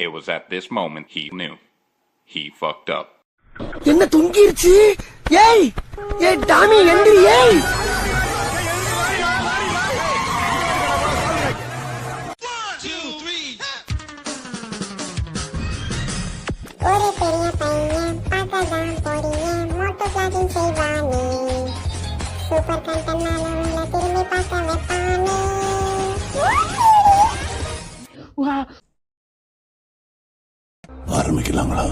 It was at this moment he knew. He fucked up. என்ன தொங்கிருச்சு? ஏய் ஏய் Tommy எந்திரி ஏய். ஒரு பெரிய பையன் பார்க்கதான் போறியே மோட்டோ பிளாகிங் செய்வானே சூப்பர் கண்டென்ட்னால உங்களை திரும்பி பார்க்க வைப்பானே. ஆரம்பிக்கலாங்களா?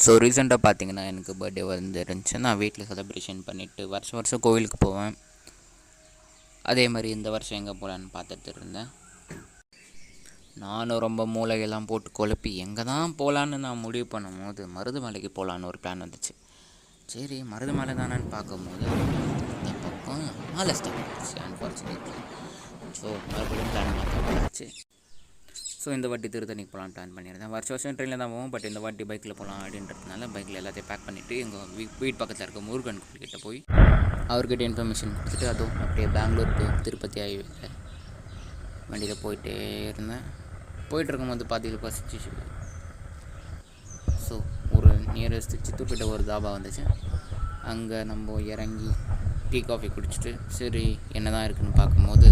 ஸோ ரீசெண்டாக பார்த்தீங்கன்னா எனக்கு பர்த்டே வந்துருந்துச்சு. நான் வீட்டில் செலிப்ரேஷன் பண்ணிவிட்டு வருஷம் கோவிலுக்கு போவேன். அதே மாதிரி இந்த வருஷம் எங்கே போகலான்னு பார்த்துட்டு இருந்தேன். நானும் ரொம்ப மூளையெல்லாம் போட்டு குழப்பி எங்கே தான் போகலான்னு நான் முடிவு பண்ணும்போது மருதமலைக்கு போகலான்னு ஒரு பிளான் வந்துச்சு. சரி மருதமலை தானேன்னு பார்க்கும்போது இந்த பக்கம் மழை ஸ்டார்ட் ஆகிடுச்சு அன்ஃபார்ச்சுனேட்லி. ஸோ மறுபடியும் பிளான் மாற்றிச்சு. ஸோ இந்த வாட்டி திருத்தணிக்கு போகலான்னு பிளான் பண்ணியிருந்தேன். வருஷம் ட்ரெயினில் தான் போவோம், பட் இந்த வாட்டி பைக்கில் போகலாம் அப்படின்றதுனால பைக்கில் எல்லாத்தையும் பேக் பண்ணிவிட்டு எங்கள் வீட்டு பக்கத்தில் இருக்க முருகன் கோயில்கிட்ட போய் அவர்கிட்ட இன்ஃபர்மேஷன் கொடுத்துட்டு அதுவும் அப்படியே பெங்களூர் டு திருப்பதி ஹைவேல வண்டியில் போயிட்டே இருந்தேன். போயிட்டுருக்கும்போது பாதியில் பசிச்சு. ஸோ ஒரு நியரஸ்ட் சித்துப்பேட்டை ஒரு தாபா வந்துச்சு. அங்கே நம்ம இறங்கி டீ காஃபி குடிச்சிட்டு சரி என்ன தான் இருக்குதுன்னு பார்க்கும்போது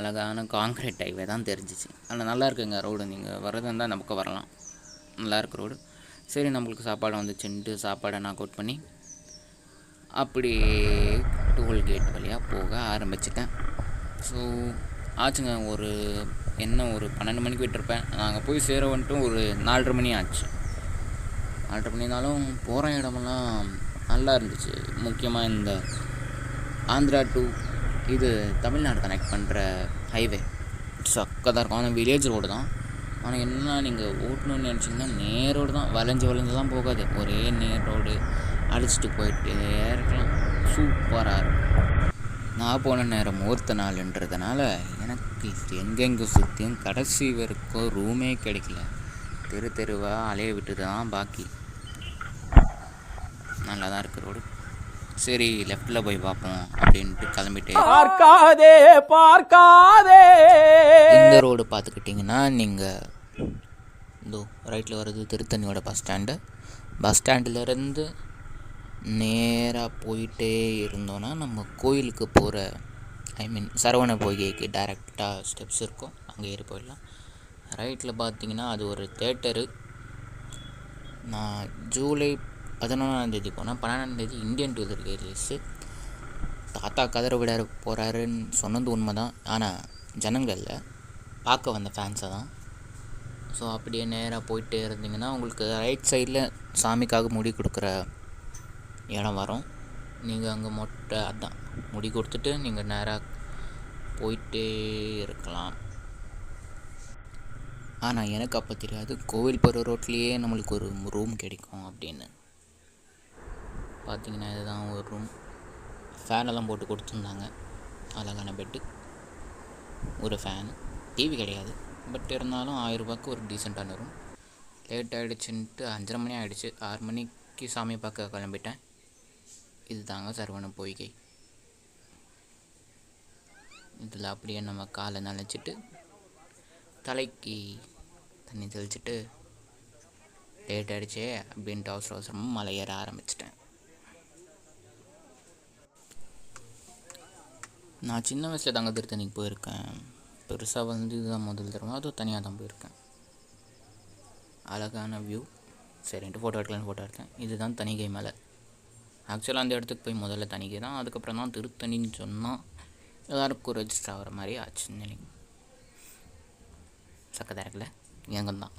அழகான கான்க்ரீட் ஹைவே தான் தெரிஞ்சிச்சு. ஆனால் நல்லா இருக்குங்க ரோடு. நீங்கள் வர்றது இருந்தால் நமக்கு வரலாம், நல்லாயிருக்கு ரோடு. சரி நம்மளுக்கு சாப்பாடு வந்துச்சுன்ட்டு சாப்பாடை நாக் அவுட் பண்ணி அப்படியே டோல்கேட் வழியாக போக ஆரம்பிச்சிட்டேன். ஸோ ஆச்சுங்க ஒரு 12 மணிக்கு விட்டுருப்பேன். நாங்கள் போய் சேர வந்துட்டு ஒரு 4:30 மணி ஆச்சு. 4:30 மணினாலும் போகிற இடமெல்லாம் நல்லா இருந்துச்சு. முக்கியமாக இந்த ஆந்திரா டு இது தமிழ்நாடு கனெக்ட் பண்ணுற ஹைவே சக்கதாக இருக்கும். ஆனால் வில்லேஜ் ரோடு தான். ஆனால் என்ன நீங்கள் ஓட்டணும்னு நினச்சிங்கன்னா நேர் ரோடு தான். வளைஞ்சு தான் போகாது, ஒரே நேர் ரோடு. அடிச்சுட்டு போயிட்டே இருக்கலாம். சூப்பராக இருக்கும். நான் போன நேரம் முகூர்த்த நாள்ன்றதுனால எனக்கு எங்கெங்கே சுற்றியும் கடைசி வரைக்கும் ரூமே கிடைக்கல. தெருவாக அலைய விட்டு தான் பாக்கி. நல்லா தான் இருக்குது ரோடு. சரி லெஃப்டில் போய் பார்ப்போம் அப்படின்ட்டு கிளம்பிட்டே. பார்க்காதே இந்த ரோடு பார்த்துக்கிட்டிங்கன்னா நீங்கள் இதோ ரைட்டில் வர்றது திருத்தணியோட பஸ் ஸ்டாண்டுலேருந்து நேராக போயிட்டே இருந்தோன்னா நம்ம கோயிலுக்கு போகிற சரவண பொய்கைக்கு டைரெக்டாக ஸ்டெப்ஸ் இருக்கும், அங்கே ஏறி போயிடலாம். ரைட்டில் பார்த்தீங்கன்னா அது ஒரு தேட்டரு. நான் ஜூலை 11ஆம் போனேன். 12ஆம் இந்தியன் டூதர் ரிலீஸு. தாத்தா கதற விட போகிறாருன்னு சொன்னது உண்மை தான். ஆனால் ஜனங்களில் பார்க்க வந்த ஃபேன்ஸை தான். ஸோ அப்படியே நேராக போயிட்டே இருந்தீங்கன்னா உங்களுக்கு ரைட் சைடில் சாமிக்காக முடி கொடுக்குற இடம் வரும். நீங்கள் அங்கே அதான் முடி கொடுத்துட்டு நீங்கள் நேராக போயிட்டே இருக்கலாம். ஆனால் எனக்கு அப்போ தெரியாது கோவில் போகிற ரோட்லேயே நம்மளுக்கு ஒரு ரூம் கிடைக்கும் அப்படின்னு. பார்த்திங்கன்னா இதுதான் ஒரு ரூம். ஃபேனெல்லாம் போட்டு கொடுத்துருந்தாங்க. அழகான பெட்டு, ஒரு ஃபேன், டிவி கிடையாது. பட் இருந்தாலும் 1000 ரூபாய்க்கு ஒரு டீசெண்டான ரூம். லேட் ஆகிடுச்சுன்ட்டு 5:30 மணி ஆகிடுச்சு. 6 மணிக்கு சாமியை பார்க்க கிளம்பிட்டேன். இது தாங்க சரவண பொய்கை. இதில் அப்படியே நம்ம காலை நனைச்சிட்டு தலைக்கு தண்ணி தெளிச்சிட்டு லேட் ஆகிடுச்சே அப்படின்ட்டு அவசரமாக மலை ஏற ஆரம்பிச்சிட்டேன். நான் சின்ன வயசில் தாங்க திருத்தணிக்கு போயிருக்கேன். பெருசாக இதுதான் முதல் தடவை, அதுவும் தனியாக தான் போயிருக்கேன். அழகான வியூ. சரின்ட்டு ஃபோட்டோ எடுத்தேன். இதுதான் தணிகை மலை. ஆக்சுவலாக அந்த இடத்துக்கு போய் முதல்ல தணிகை தான், அதுக்கப்புறம் தான் திருத்தணின்னு சொன்னால் எல்லாருக்கும் ரெஜிஸ்டர் ஆகிற மாதிரி ஆச்சுன்னு நினைக்கிறேன். சக்கதரக்கில் எங்கும் தான்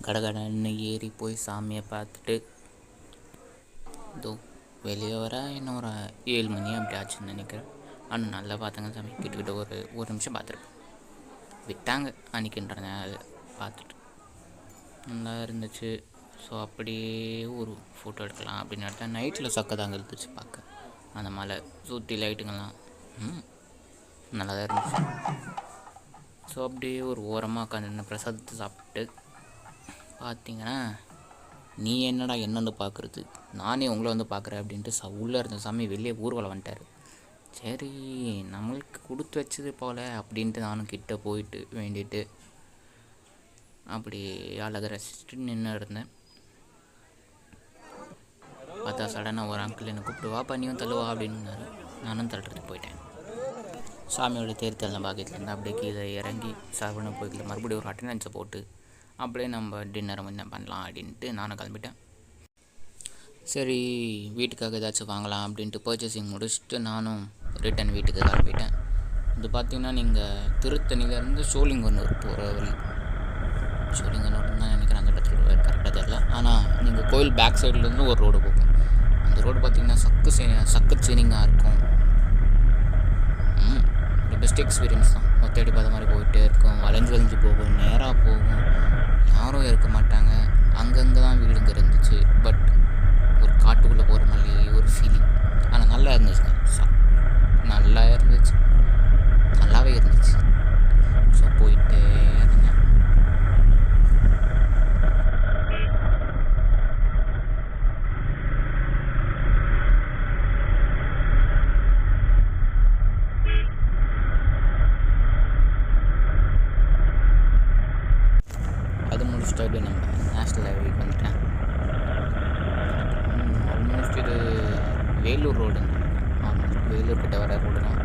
கடகடன்னு ஏறி போய் சாமியை பார்த்துட்டு இதோ வெளியே வர இன்னும் ஒரு 7 மணி அப்படி ஆச்சுன்னு நினைக்கிறேன். ஆனால் நல்லா பார்த்தாங்க சாமி. கிட்டக்கிட்ட ஒரு நிமிஷம் பார்த்துருப்பேன். விட்டாங்க அன்றைக்கின்றனால பார்த்துட்டு நல்லா இருந்துச்சு. ஸோ அப்படியே ஒரு ஃபோட்டோ எடுக்கலாம் அப்படின்னு எடுத்தேன். நைட்டில் சக்கதாங்க இருந்துச்சு பார்க்க. அந்த மலை சுற்றி லைட்டுங்கள்லாம் நல்லா தான் இருந்துச்சு. ஸோ அப்படியே ஒரு ஓரமாக உட்காந்து பிரசாதத்தை சாப்பிட்டு பார்த்தீங்கன்னா நீ என்னடா என்ன வந்து பார்க்குறது, நானே உங்களை வந்து பார்க்குறேன் அப்படின்ட்டு உள்ளே இருந்த சாமி வெளியே ஊர்வலம் வந்துட்டார். சரி நம்மளுக்கு கொடுத்து வச்சது போல் அப்படின்ட்டு நானும் கிட்டே போயிட்டு வேண்டிட்டு அப்படி அழகை ரசிச்சுட்டு நின்று இருந்தேன். பார்த்தா சடனாக ஒரு அங்கிள் என்னை கூப்பிட்டு வா பண்ணியும் தள்ளுவா அப்படின்னாரு. நானும் தள்ளுறதுக்கு போயிட்டேன். சாமியோட தேர் தள்ள பாக்கியத்துலேருந்து அப்படியே கீழே இறங்கி சாப்பிட போய்க்கல மறுபடியும் ஒரு அட்டண்டன்ஸை போட்டு அப்படியே நம்ம டின்னரை என்ன பண்ணலாம் அப்படின்ட்டு நானும் கிளம்பிட்டேன். சரி வீட்டுக்காக ஏதாச்சும் வாங்கலாம் அப்படின்ட்டு பர்ச்சேசிங் முடிச்சுட்டு நானும் ரிட்டன் வீட்டுக்கு கிளம்பிட்டேன். இது பார்த்திங்கன்னா நீங்கள் திருத்தணிலேருந்து சோழிங்கநூர் போகிற வழி, சோழிங்கநூர் தான் நினைக்கிறேன், அந்த இடத்துல கரெக்டாக தெரியல. ஆனால் நீங்கள் கோயில் பேக் சைட்லேருந்து ஒரு ரோடு போகும். அந்த ரோடு பார்த்திங்கன்னா சக்கு சீனிங்காக இருக்கும். ஒரு பெஸ்ட் எக்ஸ்பீரியன்ஸ் தான். ஒத்தடி பார்த்த மாதிரி போயிட்டே இருக்கும், வளைஞ்சு போகும், நேராக போகும், யாரும் இருக்க மாட்டாங்க. அங்கங்கே தான் வீடுங்க இருந்துச்சு. பட் ஒரு காட்டுக்குள்ளே போகிற மாதிரி ஒரு ஃபீலிங். ஆனால் நல்லா இருந்துச்சுங்க, நல்லாவே இருந்துச்சு. ஸோ போயிட்டே இருந்தேன். அது முடிச்சுட்டு அப்படியே நம்ம நேஷ்னல் ஹைவேக்கு வந்துட்டேன். ஆல்மோஸ்ட் இது வேலூர் ரோடு, வேலூர் கிட்ட வர ரோடு தான்.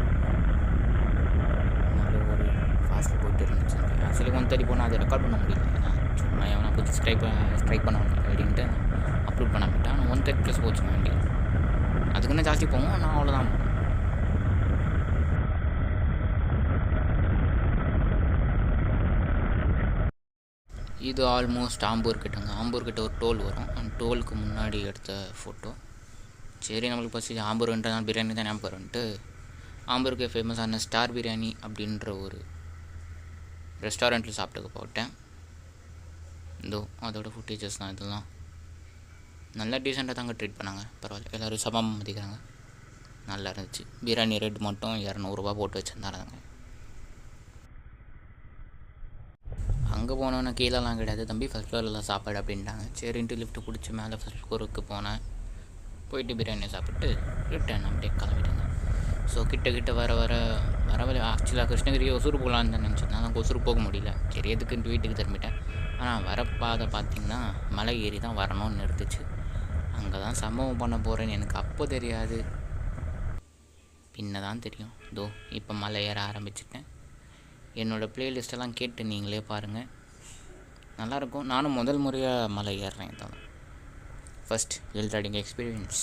நல்ல ஒரு ஃபாஸ்ட்டில் போயிட்டு இருந்துச்சு. ஆக்சுவலி 130 போனால் அதை ரெக்கார்ட் பண்ண முடியல, ஏன்னா சும்மா எவனா கொஞ்சம் ஸ்ட்ரைக் பண்ண அப்படின்ட்டு அப்லோட் பண்ண மாட்டேன். ஆனால் 130+ போச்சுங்க வண்டி. அதுக்குன்னு ஜாஸ்தி போவோம், நான் அவ்வளோதான். இது ஆல்மோஸ்ட் ஆம்பூர் கிட்ட ஒரு டோல் வரும். அந்த டோலுக்கு முன்னாடி எடுத்த ஃபோட்டோ. சரி நம்மளுக்கு பசி, ஆம்பூர்ன்றதான் பிரியாணி தான் ஞாபகம் வரும்ன்ட்டு ஆம்பூருக்கு ஃபேமஸான ஸ்டார் பிரியாணி அப்படின்ற ஒரு ரெஸ்டாரண்ட்டில் சாப்பிட்டுக்க போட்டேன். இதோ அதோட ஃபுட்டேஜஸ் தான் இதெல்லாம். நல்லா டீசெண்டாக தாங்க ட்ரீட் பண்ணாங்க, பரவாயில்ல. எல்லோரும் சமமாக மதிக்கிறாங்க, நல்லா இருந்துச்சு. பிரியாணி ரேட் மட்டும் 200 ரூபா போட்டு வச்சுருந்தாங்க. அங்கே போனோன்னே கீழெல்லாம் கிடையாது தம்பி, ஃபஸ்ட் ஃப்ளோரில் சாப்பாடு அப்படின்ட்டாங்க. சரின்ட்டு லிஃப்ட்டு பிடிச்சி மேலே ஃபஸ்ட் ஃப்ளோருக்கு போனேன். போயிட்டு பிரியாணி சாப்பிட்டு ரிட்டர்ன் அப்படியே கிளம்பிட்டாங்க. ஸோ கிட்ட வர ஆக்சுவலாக கிருஷ்ணகிரி ஒசூர் போகலான்னு தான் நினச்சேன். நான் ஒசூர் போக முடியல. சரி எதுக்குன்ட்டு வீட்டுக்கு திரும்பிட்டேன். ஆனால் வர பாதை பார்த்திங்கன்னா மலை ஏறி தான் வரணும்னு இருந்துச்சு. அங்கே தான் சம்பவம் பண்ண போகிறேன்னு எனக்கு அப்போ தெரியாது, பின்ன தான் தெரியும். இதோ இப்போ மலை ஏற ஆரம்பிச்சிட்டேன். என்னோடய ப்ளேலிஸ்ட்டெல்லாம் கேட்டு நீங்களே பாருங்கள், நல்லாயிருக்கும். நானும் முதல் முறையாக மலை ஏறுறேன். தான் ஃபஸ்ட் ஹில் ரைடிங் எக்ஸ்பீரியன்ஸ்.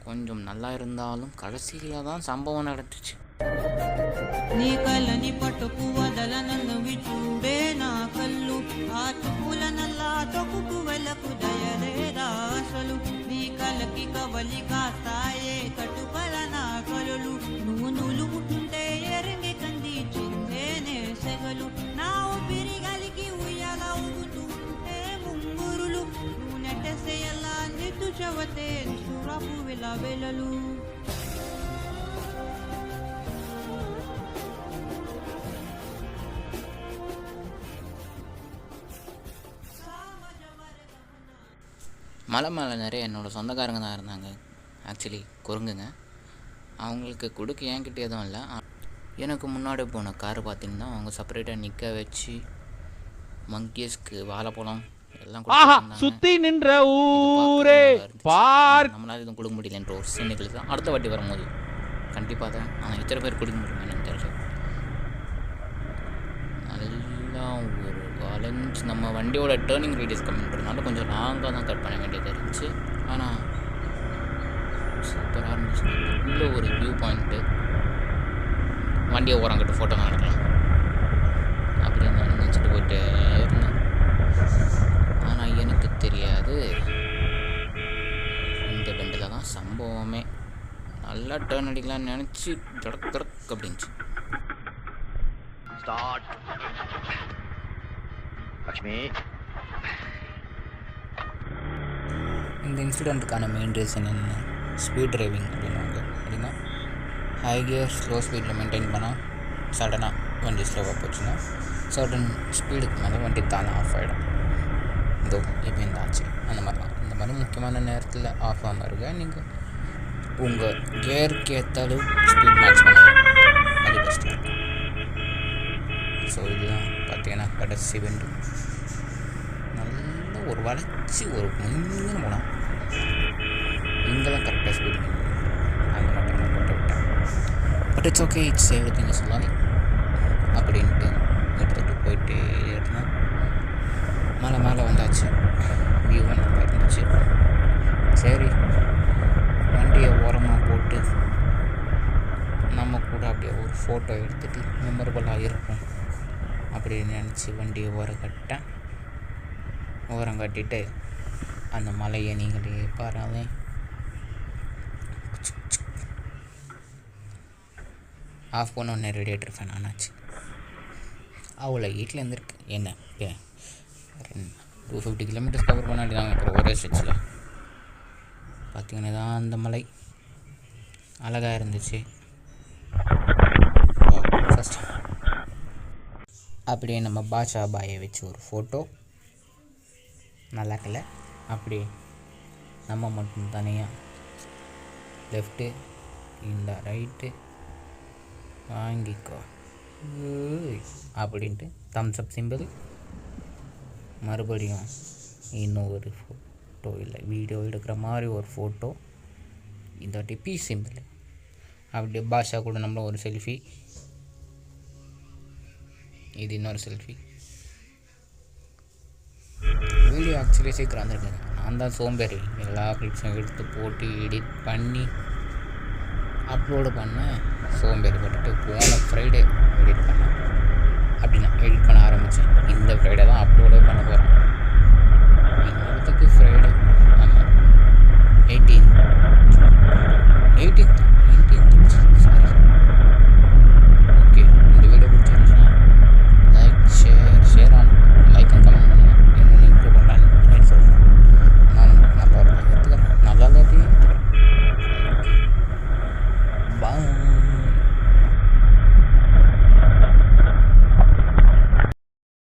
கொஞ்சம் நல்லா இருந்தாலும் கடைசியில் தான் சம்பவம் நடந்துச்சு. నీ కళ్ళని పట్టుకు వదలనన్ను చూడే నా కళ్ళు ఆతుకుల నల్లా తొక్కుకు వెళ్ళకు దయలేదా అసలు నీ కళ్ళకి కవలి కాస్తాయే కట్టుకల నా కలలు నువ్వు నులుముకుంటే ఎరంగి కంది చిందేనే సెగలు నా ఊపిరి గలికి ఉయ్యాల ఊగుతూ ఉంటే ముంగురులు నువ్వు నెట్టేసేయల్లా నిట్టు చెవతే సురాపు వెల వెలలు. மலை மேலே நிறைய என்னோடய சொந்தக்காரங்க தான் இருந்தாங்க. ஆக்சுவலி குரங்குங்க. அவங்களுக்கு கொடுக்க என்கிட்ட எதுவும் இல்லை. எனக்கு முன்னாடி போன கார் பார்த்திங்கன்னா அவங்க செப்பரேட்டாக நிற்க வச்சு மங்கீஸ்க்கு வாழைப்பழம் எல்லாம் சுற்றி நின்ற ஊரே பார். நம்மளால எதுவும் கொடுக்க முடியலன்ற ஒரு சீனுகளுக்கு தான் அடுத்த வாட்டி வரும்போது கண்டிப்பாக தான். ஆனால் இத்தனை பேர் கொடுக்க முடியுமா என்னன்னு தெரியல. நல்லா ஒரு வளைஞ்சு நம்ம வண்டியோட டேர்னிங் ரேடியஸ் கம்மின்றதுனால கொஞ்சம் லாங்காக தான் கட் பண்ண வேண்டியது இருந்துச்சு. ஆனால் சூப்பராக இருந்துச்சு. உள்ள ஒரு வியூ பாயிண்ட்டு, வண்டியை ஓரங்கிட்டு ஃபோட்டோ தான் எடுக்கலாம் அப்படின்னு நான் நினச்சிட்டு போயிட்டே இருந்தேன். ஆனால் எனக்கு தெரியாது இந்த பெண்டில் தான் சம்பவமே. நல்லா டேர்ன் அடிக்கலாம்னு நினச்சி ஜடக் அப்படின்ச்சு. இந்த இன்சிடெண்ட்டுக்கான மெயின் ரீசன் என்ன, ஸ்பீட் டிரைவிங் அப்படின்வாங்க. அப்படின்னா ஹை கியர் ஸ்லோ ஸ்பீடில் மெயின்டைன் பண்ணால் சடனாக வண்டி ஸ்லோவாக போச்சுன்னா சர்டன் ஸ்பீடுக்கு மேலே வண்டி தானே ஆஃப் ஆகிடும். இதோ இப்போ இந்த ஆச்சு அந்த மாதிரிலாம். இந்த மாதிரி முக்கியமான நேரத்தில் ஆஃப் ஆகாமல் இருக்க நீங்கள் உங்கள் கியருக்கு ஏற்ற அளவு ஸ்பீட் மேட்ச் பண்ணுங்கள், அது பெஸ்ட்டாக இருக்கும். ஸோ இதுதான் பார்த்தீங்கன்னா கடைசி வெண்டு நல்ல ஒரு வளைச்சி ஒரு முன்னு போனால் இங்கெல்லாம் கரெக்டாக ஸ்பீடு அந்த மட்டும் நான் போட்டு விட்டேன். But it's okay, it's every thing is life அப்படின்ட்டு எடுத்துகிட்டு போயிட்டு இருந்தால் மலை மேலே வந்தாச்சு. வியூவும் நல்லா இருந்துச்சு. சரி வண்டியை ஓரமாக போட்டு நம்ம கூட அப்படியே ஒரு ஃபோட்டோ எடுத்துகிட்டு மெமரபுளாக இருக்கும் அப்படின்னு நினச்சி வண்டியை ஓரம் கட்டிட்டு அந்த மலையை நீங்களே பாருங்க. ஆஃப் பண்ண ரேடியேட்டர் ஃபேன் ஆனாச்சு. அவ்வளோ ஹீட்டில் இருந்திருக்கு. என்ன 250 கிலோமீட்டர்ஸ் கவர் பண்ணாடி தாங்க அப்புறம் ஒரே ஸ்ட்ரெச்சில் பார்த்திங்கன்னா தான் அந்த மலை அழகாக இருந்துச்சு. ஃபஸ்ட் அப்படியே நம்ம பாஷா பாயை வச்சு ஒரு ஃபோட்டோ நல்லா இருக்கல. அப்படியே நம்ம மட்டும் தனியாக லெஃப்ட்டு இந்த ரைட்டு வாங்கிக்கோ அப்படின்ட்டு தம்ஸ் அப் சிம்பிள். மறுபடியும் இன்னும் ஒரு ஃபோட்டோ இல்லை வீடியோ எடுக்கிற மாதிரி ஒரு ஃபோட்டோ, இந்த டிபி சிம்பிள். அப்படியே பாஷா கூட நம்மளும் ஒரு செல்ஃபி, இது இன்னொரு செல்ஃபி. வீடியோ ஆக்சுவலி சீக்கிரம் வந்துருக்குங்க. நான் தான் சோம்பேறி, எல்லா கிளிப்ஸும் எடுத்து போட்டு எடிட் பண்ணி அப்லோடு பண்ணேன். சோம்பேறி பட்டுட்டு போன ஃப்ரைடே எடிட் பண்ணேன். அப்படி நான் எடிட் பண்ண ஆரம்பித்தேன். இந்த ஃப்ரைடே தான் அப்லோடே